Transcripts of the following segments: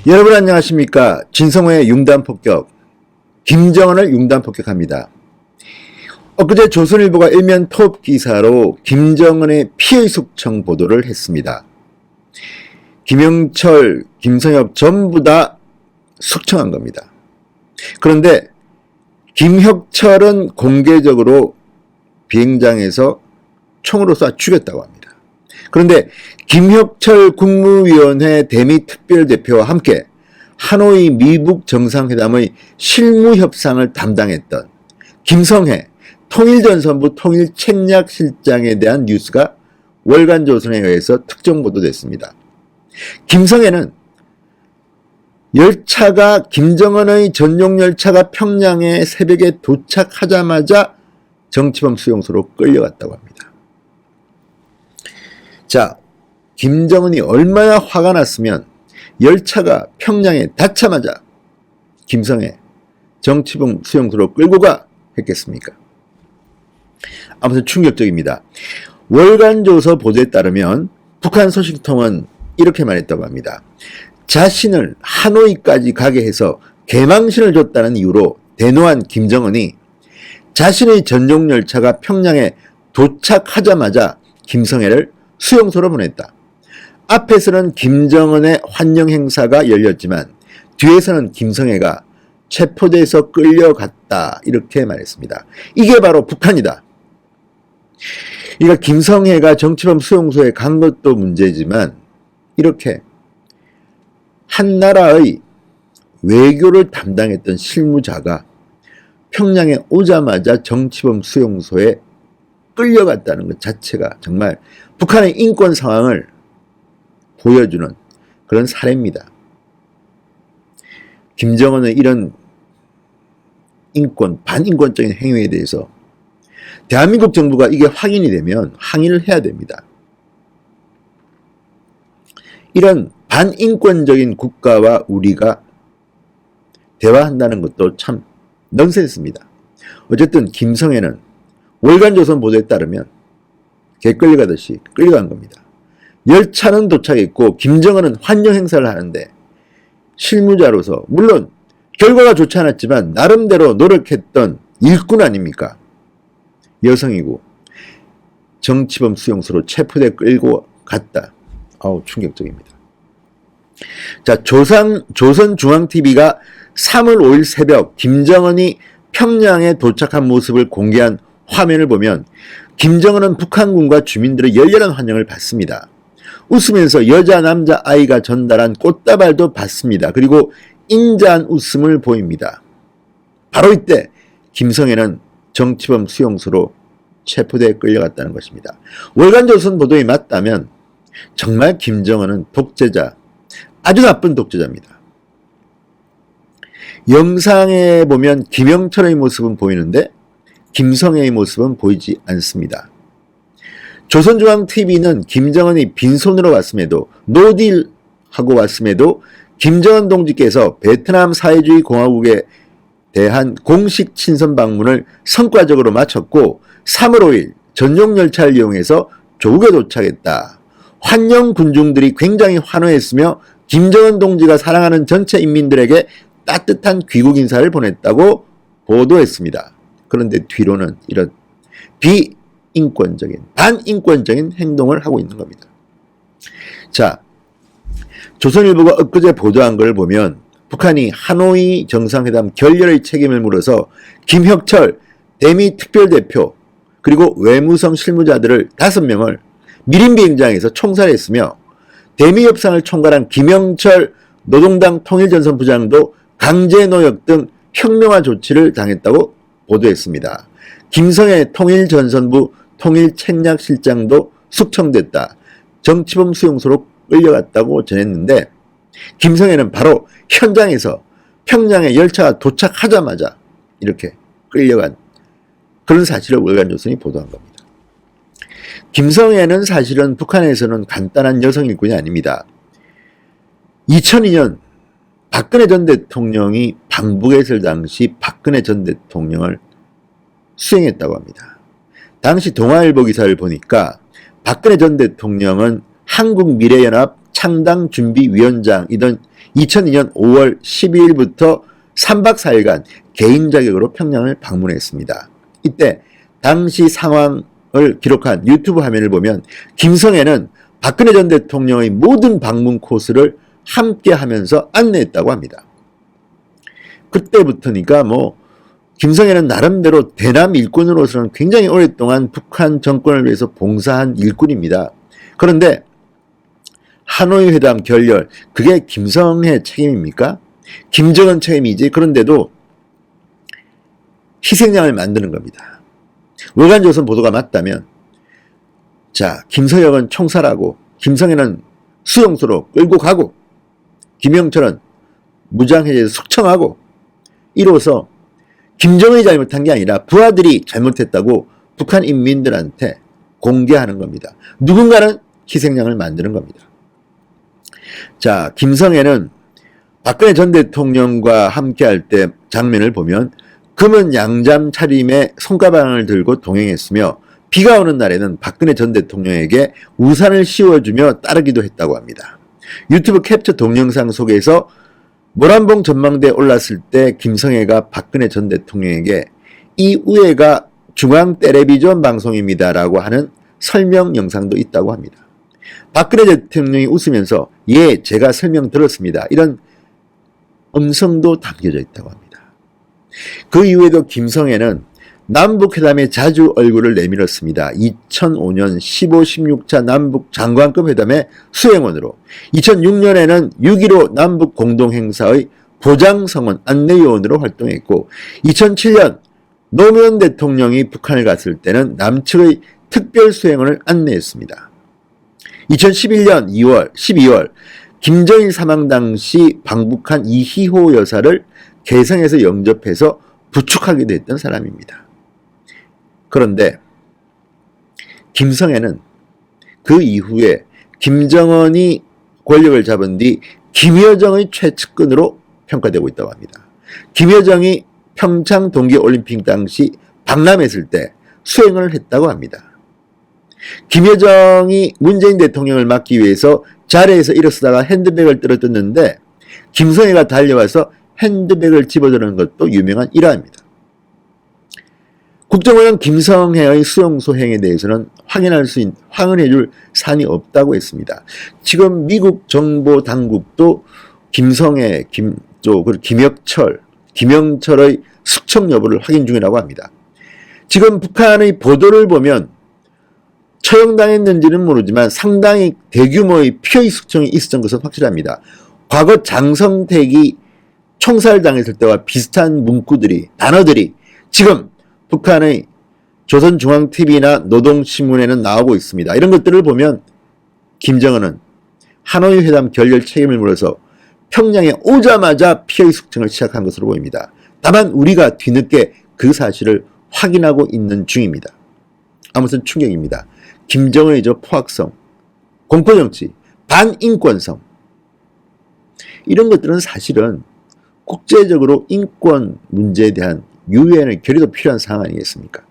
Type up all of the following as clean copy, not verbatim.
여러분 안녕하십니까. 진성호의 융단폭격, 김정은을 융단폭격합니다. 엊그제 조선일보가 일면 톱 기사로 김정은의 피의숙청 보도를 했습니다. 김영철, 김성엽 전부 다 숙청한 겁니다. 그런데 김혁철은 공개적으로 비행장에서 총으로 쏴 죽였다고 합니다. 그런데 김혁철 국무위원회 대미 특별대표와 함께 하노이 미북 정상회담의 실무협상을 담당했던 김성해 통일전선부 통일책략실장에 대한 뉴스가 월간조선에 의해서 특정 보도됐습니다. 김성해는 열차가 김정은의 전용 열차가 평양에 새벽에 도착하자마자 정치범 수용소로 끌려갔다고 합니다. 자, 김정은이 얼마나 화가 났으면 열차가 평양에 닿자마자 김성해 정치범 수용소로 끌고 가 했겠습니까? 아무튼 충격적입니다. 월간조서 보도에 따르면 북한 소식통은 이렇게 말했다고 합니다. 자신을 하노이까지 가게 해서 개망신을 줬다는 이유로 대노한 김정은이 자신의 전용 열차가 평양에 도착하자마자 김성해를 수용소로 보냈다. 앞에서는 김정은의 환영 행사가 열렸지만 뒤에서는 김성해가 체포돼서 끌려갔다, 이렇게 말했습니다. 이게 바로 북한이다. 그러니까 김성해가 정치범 수용소에 간 것도 문제지만 이렇게 한 나라의 외교를 담당했던 실무자가 평양에 오자마자 정치범 수용소에 끌려갔다는 것 자체가 정말 북한의 인권 상황을 보여주는 그런 사례입니다. 김정은의 이런 반인권적인 행위에 대해서 대한민국 정부가 이게 확인이 되면 항의를 해야 됩니다. 이런 반인권적인 국가와 우리가 대화한다는 것도 참 넌센스입니다. 어쨌든 김성해는 월간조선 보도에 따르면 개 끌려가듯이 끌려간 겁니다. 열차는 도착했고 김정은은 환영 행사를 하는데 실무자로서 물론 결과가 좋지 않았지만 나름대로 노력했던 일꾼 아닙니까? 여성이고 정치범 수용소로 체포돼 끌고 갔다. 아우, 충격적입니다. 자, 조선중앙TV가 3월 5일 새벽 김정은이 평양에 도착한 모습을 공개한 화면을 보면 김정은은 북한군과 주민들의 열렬한 환영을 받습니다. 웃으면서 여자 남자 아이가 전달한 꽃다발도 받습니다. 그리고 인자한 웃음을 보입니다. 바로 이때 김성해는 정치범 수용소로 체포돼 끌려갔다는 것입니다. 월간조선 보도에 맞다면 정말 김정은은 독재자, 아주 나쁜 독재자입니다. 영상에 보면 김영철의 모습은 보이는데 김성해의 모습은 보이지 않습니다. 조선중앙TV는 김정은이 빈손으로 왔음에도 노딜하고 왔음에도 김정은 동지께서 베트남 사회주의 공화국에 대한 공식 친선 방문을 성과적으로 마쳤고 3월 5일 전용 열차를 이용해서 조국에 도착했다. 환영 군중들이 굉장히 환호했으며 김정은 동지가 사랑하는 전체 인민들에게 따뜻한 귀국 인사를 보냈다고 보도했습니다. 그런데 뒤로는 이런 비인권적인, 반인권적인 행동을 하고 있는 겁니다. 자, 조선일보가 엊그제 보도한 걸 보면 북한이 하노이 정상회담 결렬의 책임을 물어서 김혁철 대미 특별대표 그리고 외무성 실무자들을 5명을 미림 비행장에서 총살했으며 대미 협상을 총괄한 김영철 노동당 통일전선 부장도 강제노역 등 혁명화 조치를 당했다고 보도했습니다. 김성해 통일전선부 통일책략실장도 숙청됐다. 정치범 수용소로 끌려갔다고 전했는데 김성해는 바로 현장에서 평양에 열차가 도착하자마자 이렇게 끌려간 그런 사실을 월간조선이 보도한 겁니다. 김성해는 사실은 북한에서는 간단한 여성 일꾼이 아닙니다. 2002년 박근혜 전 대통령이 방북에 있을 당시 박근혜 전 대통령을 수행했다고 합니다. 당시 동아일보 기사를 보니까 박근혜 전 대통령은 한국미래연합 창당준비위원장이던 2002년 5월 12일부터 3박 4일간 개인 자격으로 평양을 방문했습니다. 이때 당시 상황을 기록한 유튜브 화면을 보면 김성애는 박근혜 전 대통령의 모든 방문 코스를 함께 하면서 안내했다고 합니다. 그때부터니까 김성애는 나름대로 대남 일꾼으로서는 굉장히 오랫동안 북한 정권을 위해서 봉사한 일꾼입니다. 그런데 하노이 회담 결렬, 그게 김성애 책임입니까? 김정은 책임이지. 그런데도 희생양을 만드는 겁니다. 월간조선 보도가 맞다면, 자, 김서혁은 총살하고 김성애는 수용소로 끌고 가고 김영철은 무장해제에서 숙청하고, 이로써 김정은이 잘못한 게 아니라 부하들이 잘못했다고 북한 인민들한테 공개하는 겁니다. 누군가는 희생양을 만드는 겁니다. 자, 김성애는 박근혜 전 대통령과 함께할 때 장면을 보면 금은 양잠 차림에 손가방을 들고 동행했으며 비가 오는 날에는 박근혜 전 대통령에게 우산을 씌워주며 따르기도 했다고 합니다. 유튜브 캡처 동영상 속에서 모란봉 전망대에 올랐을 때 김성애가 박근혜 전 대통령에게 이 우회가 중앙 텔레비전 방송입니다 라고 하는 설명 영상도 있다고 합니다. 박근혜 대통령이 웃으면서 예, 제가 설명 들었습니다, 이런 음성도 담겨져 있다고 합니다. 그 이후에도 김성애는 남북회담에 자주 얼굴을 내밀었습니다. 2005년 15, 16차 남북 장관급 회담의 수행원으로, 2006년에는 6.15 남북 공동행사의 보장성원 안내요원으로 활동했고, 2007년 노무현 대통령이 북한을 갔을 때는 남측의 특별수행원을 안내했습니다. 2011년 12월 김정일 사망 당시 방북한 이희호 여사를 개성에서 영접해서 부축하기도 했던 사람입니다. 그런데 김성애는 그 이후에 김정은이 권력을 잡은 뒤 김여정의 최측근으로 평가되고 있다고 합니다. 김여정이 평창 동계올림픽 당시 방남했을 때 수행을 했다고 합니다. 김여정이 문재인 대통령을 막기 위해서 자리에서 일어서다가 핸드백을 떨어졌는데 김성애가 달려와서 핸드백을 집어드는 것도 유명한 일화입니다. 국정원은 김성애의 수용소 행위에 대해서는 확인해줄 사안이 없다고 했습니다. 지금 미국 정보 당국도 김성애, 그리고 김영철의 숙청 여부를 확인 중이라고 합니다. 지금 북한의 보도를 보면 처형당했는지는 모르지만 상당히 대규모의 피의 숙청이 있었던 것은 확실합니다. 과거 장성택이 총살당했을 때와 비슷한 문구들이, 단어들이 지금 북한의 조선중앙TV나 노동신문에는 나오고 있습니다. 이런 것들을 보면 김정은은 하노이 회담 결렬 책임을 물어서 평양에 오자마자 피의 숙청을 시작한 것으로 보입니다. 다만 우리가 뒤늦게 그 사실을 확인하고 있는 중입니다. 아무튼 충격입니다. 김정은의 포악성, 공포정치, 반인권성, 이런 것들은 사실은 국제적으로 인권 문제에 대한 유엔의 결의도 필요한 상황 아니겠습니까?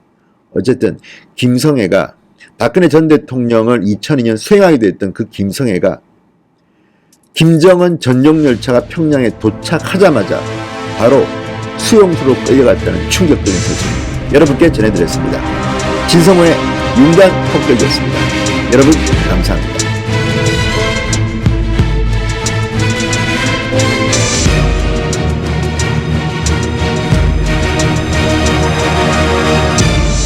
어쨌든 김성애가 박근혜 전 대통령을 2002년 수행하게 됐던 그 김성애가 김정은 전용 열차가 평양에 도착하자마자 바로 수용소로 끌려갔다는 충격적인 소식 여러분께 전해드렸습니다. 진성호의 윤단 폭격이었습니다. 여러분 감사합니다.